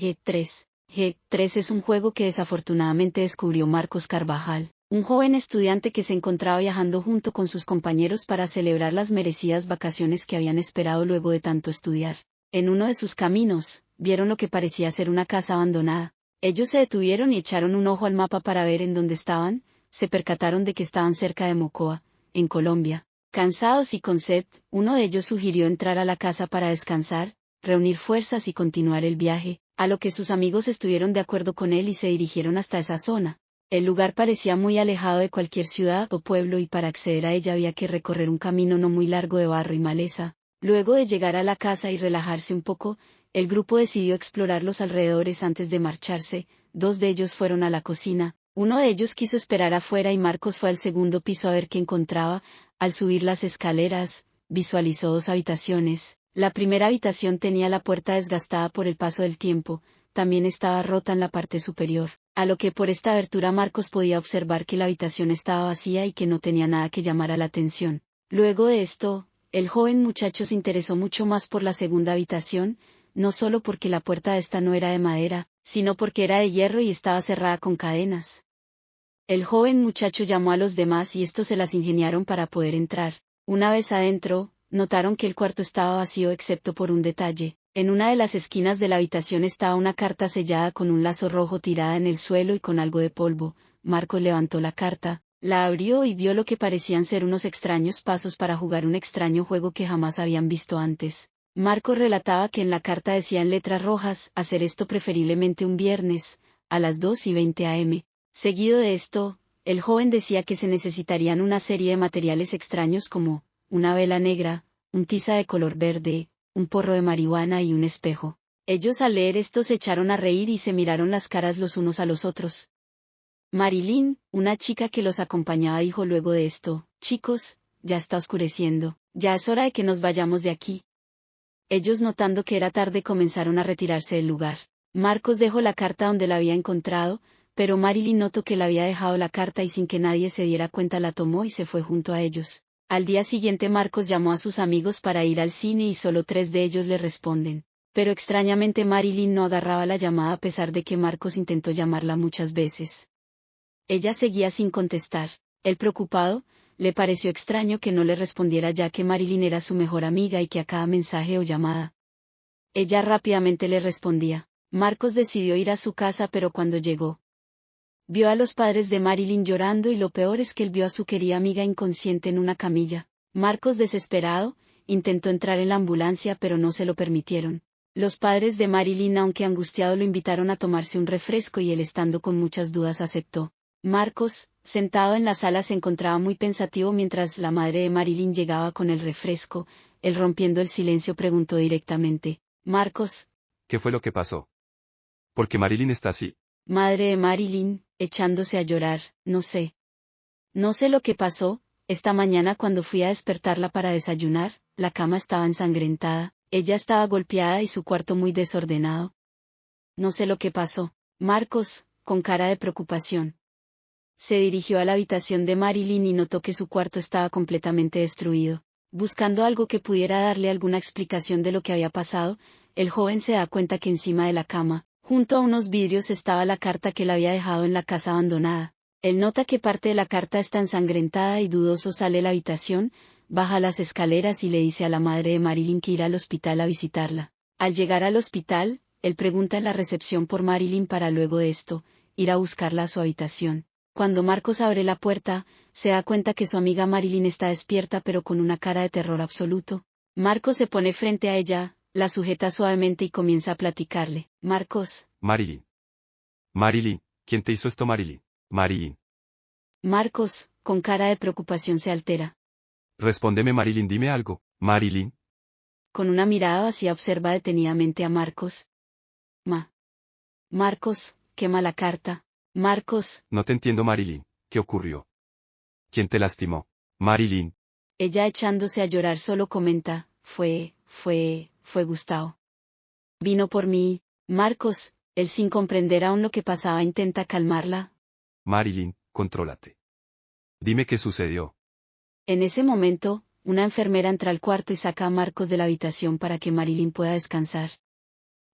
G3. G3 es un juego que desafortunadamente descubrió Marcos Carvajal, un joven estudiante que se encontraba viajando junto con sus compañeros para celebrar las merecidas vacaciones que habían esperado luego de tanto estudiar. En uno de sus caminos, vieron lo que parecía ser una casa abandonada. Ellos se detuvieron y echaron un ojo al mapa para ver en dónde estaban. Se percataron de que estaban cerca de Mocoa, en Colombia. Cansados y con sed, uno de ellos sugirió entrar a la casa para descansar, reunir fuerzas y continuar el viaje, a lo que sus amigos estuvieron de acuerdo con él y se dirigieron hasta esa zona. El lugar parecía muy alejado de cualquier ciudad o pueblo y para acceder a ella había que recorrer un camino no muy largo de barro y maleza. Luego de llegar a la casa y relajarse un poco, el grupo decidió explorar los alrededores antes de marcharse. Dos de ellos fueron a la cocina, uno de ellos quiso esperar afuera y Marcos fue al segundo piso a ver qué encontraba. Al subir las escaleras, visualizó dos habitaciones. La primera habitación tenía la puerta desgastada por el paso del tiempo, también estaba rota en la parte superior, a lo que por esta abertura Marcos podía observar que la habitación estaba vacía y que no tenía nada que llamara la atención. Luego de esto, el joven muchacho se interesó mucho más por la segunda habitación, no solo porque la puerta de esta no era de madera, sino porque era de hierro y estaba cerrada con cadenas. El joven muchacho llamó a los demás y estos se las ingeniaron para poder entrar. Una vez adentro, notaron que el cuarto estaba vacío excepto por un detalle. En una de las esquinas de la habitación estaba una carta sellada con un lazo rojo tirada en el suelo y con algo de polvo. Marcos levantó la carta, la abrió y vio lo que parecían ser unos extraños pasos para jugar un extraño juego que jamás habían visto antes. Marcos relataba que en la carta decía en letras rojas, hacer esto preferiblemente un viernes, a las 2:20 am. Seguido de esto, el joven decía que se necesitarían una serie de materiales extraños como una vela negra, un tiza de color verde, un porro de marihuana y un espejo. Ellos al leer esto se echaron a reír y se miraron las caras los unos a los otros. Marilyn, una chica que los acompañaba, dijo luego de esto: chicos, ya está oscureciendo, ya es hora de que nos vayamos de aquí. Ellos, notando que era tarde, comenzaron a retirarse del lugar. Marcos dejó la carta donde la había encontrado, pero Marilyn notó que le había dejado la carta y sin que nadie se diera cuenta la tomó y se fue junto a ellos. Al día siguiente Marcos llamó a sus amigos para ir al cine y solo 3 de ellos le responden. Pero extrañamente Marilyn no agarraba la llamada a pesar de que Marcos intentó llamarla muchas veces. Ella seguía sin contestar. Él, preocupado, le pareció extraño que no le respondiera ya que Marilyn era su mejor amiga y que a cada mensaje o llamada ella rápidamente le respondía. Marcos decidió ir a su casa, pero cuando llegó, vio a los padres de Marilyn llorando y lo peor es que él vio a su querida amiga inconsciente en una camilla. Marcos, desesperado, intentó entrar en la ambulancia pero no se lo permitieron. Los padres de Marilyn, aunque angustiados, lo invitaron a tomarse un refresco y él, estando con muchas dudas, aceptó. Marcos, sentado en la sala, se encontraba muy pensativo mientras la madre de Marilyn llegaba con el refresco. Él, rompiendo el silencio, preguntó directamente: Marcos, ¿qué fue lo que pasó? ¿Por qué Marilyn está así? Madre de Marilyn, echándose a llorar: no sé. No sé lo que pasó. Esta mañana cuando fui a despertarla para desayunar, la cama estaba ensangrentada, ella estaba golpeada y su cuarto muy desordenado. No sé lo que pasó. Marcos, con cara de preocupación, se dirigió a la habitación de Marilyn y notó que su cuarto estaba completamente destruido. Buscando algo que pudiera darle alguna explicación de lo que había pasado, el joven se da cuenta que encima de la cama, junto a unos vidrios, estaba la carta que él había dejado en la casa abandonada. Él nota que parte de la carta está ensangrentada y dudoso sale de la habitación, baja las escaleras y le dice a la madre de Marilyn que irá al hospital a visitarla. Al llegar al hospital, él pregunta en la recepción por Marilyn para luego de esto, ir a buscarla a su habitación. Cuando Marcos abre la puerta, se da cuenta que su amiga Marilyn está despierta pero con una cara de terror absoluto. Marcos se pone frente a ella, la sujeta suavemente y comienza a platicarle. Marcos. Marilyn. Marilyn, ¿quién te hizo esto, Marilyn? Marilyn. Marcos, con cara de preocupación, se altera. Respóndeme, Marilyn, dime algo. Marilyn. Con una mirada vacía observa detenidamente a Marcos. Marcos, quema la carta. Marcos. No te entiendo, Marilyn. ¿Qué ocurrió? ¿Quién te lastimó? Marilyn. Ella, echándose a llorar, solo comenta: fue Gustavo. Vino por mí. Marcos, él, sin comprender aún lo que pasaba, intenta calmarla. Marilyn, contrólate. Dime qué sucedió. En ese momento, una enfermera entra al cuarto y saca a Marcos de la habitación para que Marilyn pueda descansar.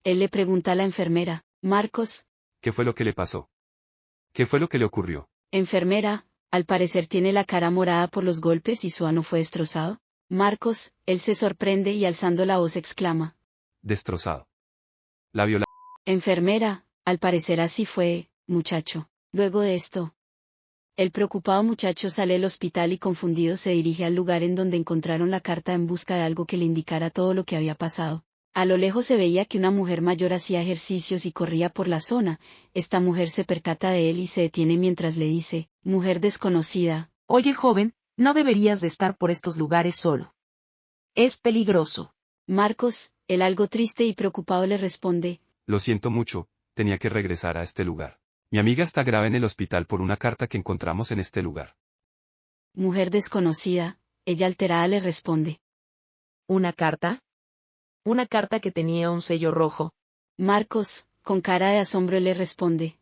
Él le pregunta a la enfermera, Marcos. ¿Qué fue lo que le pasó? ¿Qué fue lo que le ocurrió? Enfermera, al parecer tiene la cara morada por los golpes y su ano fue destrozado. Marcos, él se sorprende y alzando la voz exclama. Destrozado. La viola. Enfermera, al parecer así fue, muchacho. Luego de esto, el preocupado muchacho sale del hospital y confundido se dirige al lugar en donde encontraron la carta en busca de algo que le indicara todo lo que había pasado. A lo lejos se veía que una mujer mayor hacía ejercicios y corría por la zona. Esta mujer se percata de él y se detiene mientras le dice, mujer desconocida. Oye joven, no deberías de estar por estos lugares solo. Es peligroso. Marcos, él algo triste y preocupado le responde. Lo siento mucho, tenía que regresar a este lugar. Mi amiga está grave en el hospital por una carta que encontramos en este lugar. Mujer desconocida, ella alterada le responde. ¿Una carta? Una carta que tenía un sello rojo. Marcos, con cara de asombro le responde.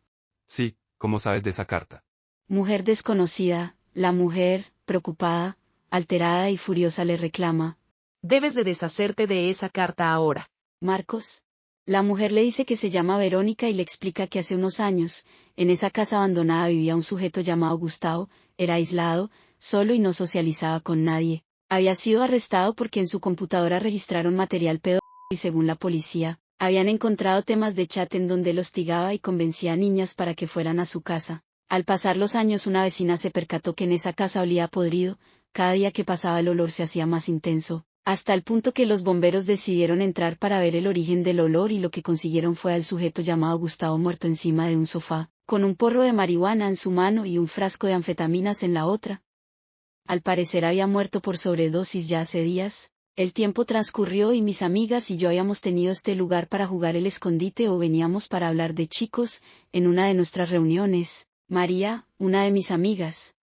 Sí, ¿cómo sabes de esa carta? Mujer desconocida, la mujer, preocupada, alterada y furiosa le reclama. Debes de deshacerte de esa carta ahora. Marcos. La mujer le dice que se llama Verónica y le explica que hace unos años, en esa casa abandonada vivía un sujeto llamado Gustavo, era aislado, solo y no socializaba con nadie. Había sido arrestado porque en su computadora registraron material pedófilo y según la policía, habían encontrado temas de chat en donde él hostigaba y convencía a niñas para que fueran a su casa. Al pasar los años una vecina se percató que en esa casa olía podrido, cada día que pasaba el olor se hacía más intenso, hasta el punto que los bomberos decidieron entrar para ver el origen del olor y lo que consiguieron fue al sujeto llamado Gustavo muerto encima de un sofá, con un porro de marihuana en su mano y un frasco de anfetaminas en la otra. Al parecer había muerto por sobredosis ya hace días. El tiempo transcurrió y mis amigas y yo habíamos tenido este lugar para jugar el escondite o veníamos para hablar de chicos, en una de nuestras reuniones, María, una de mis amigas,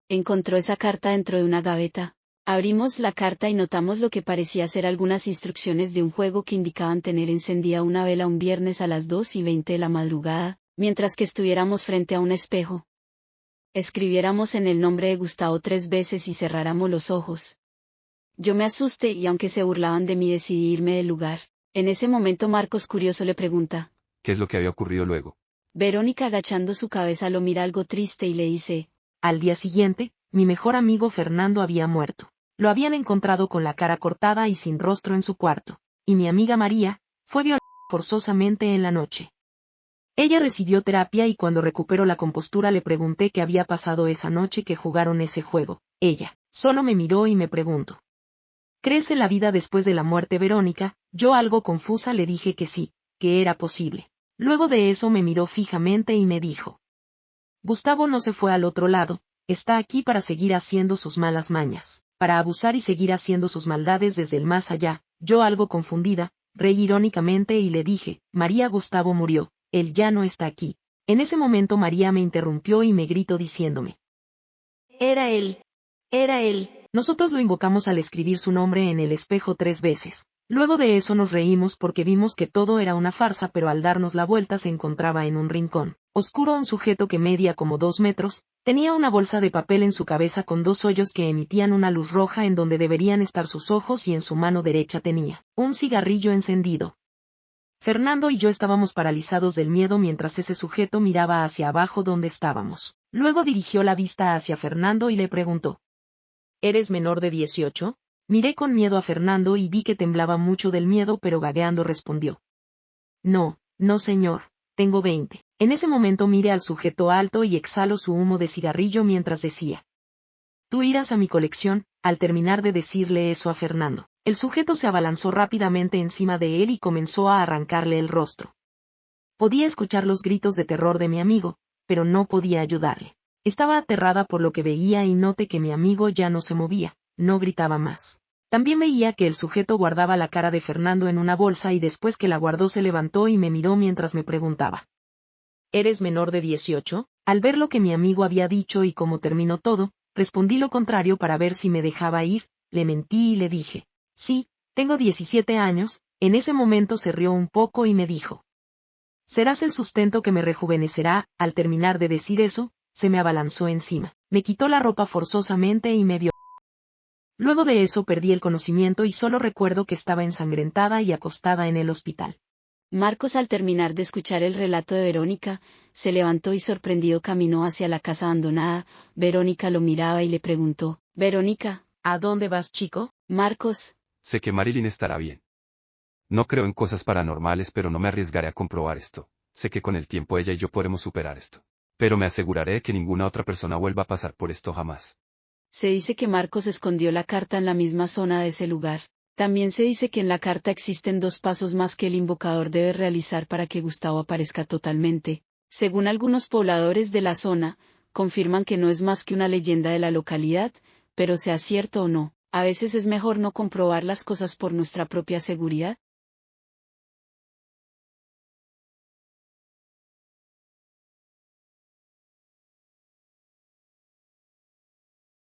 encontró esa carta dentro de una gaveta. Abrimos la carta y notamos lo que parecía ser algunas instrucciones de un juego que indicaban tener encendida una vela un viernes a las 2:20 de la madrugada, mientras que estuviéramos frente a un espejo. Escribiéramos en el nombre de Gustavo 3 veces y cerráramos los ojos. Yo me asusté y aunque se burlaban de mí decidí irme del lugar. En ese momento Marcos curioso le pregunta. ¿Qué es lo que había ocurrido luego? Verónica agachando su cabeza lo mira algo triste y le dice. Al día siguiente, mi mejor amigo Fernando había muerto. Lo habían encontrado con la cara cortada y sin rostro en su cuarto. Y mi amiga María, fue violada forzosamente en la noche. Ella recibió terapia y cuando recuperó la compostura le pregunté qué había pasado esa noche que jugaron ese juego. Ella, solo me miró y me preguntó. ¿Crees en la vida después de la muerte, Verónica? Yo algo confusa le dije que sí, que era posible. Luego de eso me miró fijamente y me dijo. Gustavo no se fue al otro lado, está aquí para seguir haciendo sus malas mañas, para abusar y seguir haciendo sus maldades desde el más allá. Yo algo confundida, reí irónicamente y le dije, María, Gustavo murió, él ya no está aquí. En ese momento María me interrumpió y me gritó diciéndome. Era él. Era él. Nosotros lo invocamos al escribir su nombre en el espejo 3 veces. Luego de eso nos reímos porque vimos que todo era una farsa, pero al darnos la vuelta se encontraba en un rincón oscuro un sujeto que medía como 2 metros, tenía una bolsa de papel en su cabeza con 2 hoyos que emitían una luz roja en donde deberían estar sus ojos y en su mano derecha tenía un cigarrillo encendido. Fernando y yo estábamos paralizados del miedo mientras ese sujeto miraba hacia abajo donde estábamos. Luego dirigió la vista hacia Fernando y le preguntó. ¿Eres menor de 18? Miré con miedo a Fernando y vi que temblaba mucho del miedo, pero gagueando respondió. No, no señor, tengo 20. En ese momento miré al sujeto alto y exhaló su humo de cigarrillo mientras decía. Tú irás a mi colección. Al terminar de decirle eso a Fernando, el sujeto se abalanzó rápidamente encima de él y comenzó a arrancarle el rostro. Podía escuchar los gritos de terror de mi amigo, pero no podía ayudarle. Estaba aterrada por lo que veía y noté que mi amigo ya no se movía, no gritaba más. También veía que el sujeto guardaba la cara de Fernando en una bolsa y después que la guardó se levantó y me miró mientras me preguntaba. ¿Eres menor de 18? Al ver lo que mi amigo había dicho y cómo terminó todo, respondí lo contrario para ver si me dejaba ir, le mentí y le dije. Sí, tengo 17 años, en ese momento se rió un poco y me dijo. Serás el sustento que me rejuvenecerá. Al terminar de decir eso, se me abalanzó encima, me quitó la ropa forzosamente y me violó. Luego de eso perdí el conocimiento y solo recuerdo que estaba ensangrentada y acostada en el hospital. Marcos, al terminar de escuchar el relato de Verónica, se levantó y sorprendido caminó hacia la casa abandonada. Verónica lo miraba y le preguntó, «Verónica, ¿A dónde vas, chico?» Marcos, Sé que Marilyn estará bien. No creo en cosas paranormales, pero no me arriesgaré a comprobar esto. Sé que con el tiempo ella y yo podremos superar esto. Pero me aseguraré de que ninguna otra persona vuelva a pasar por esto jamás. Se dice que Marcos escondió la carta en la misma zona de ese lugar. También se dice que en la carta existen 2 pasos más que el invocador debe realizar para que Gustavo aparezca totalmente. Según algunos pobladores de la zona, confirman que no es más que una leyenda de la localidad, pero sea cierto o no, a veces es mejor no comprobar las cosas por nuestra propia seguridad.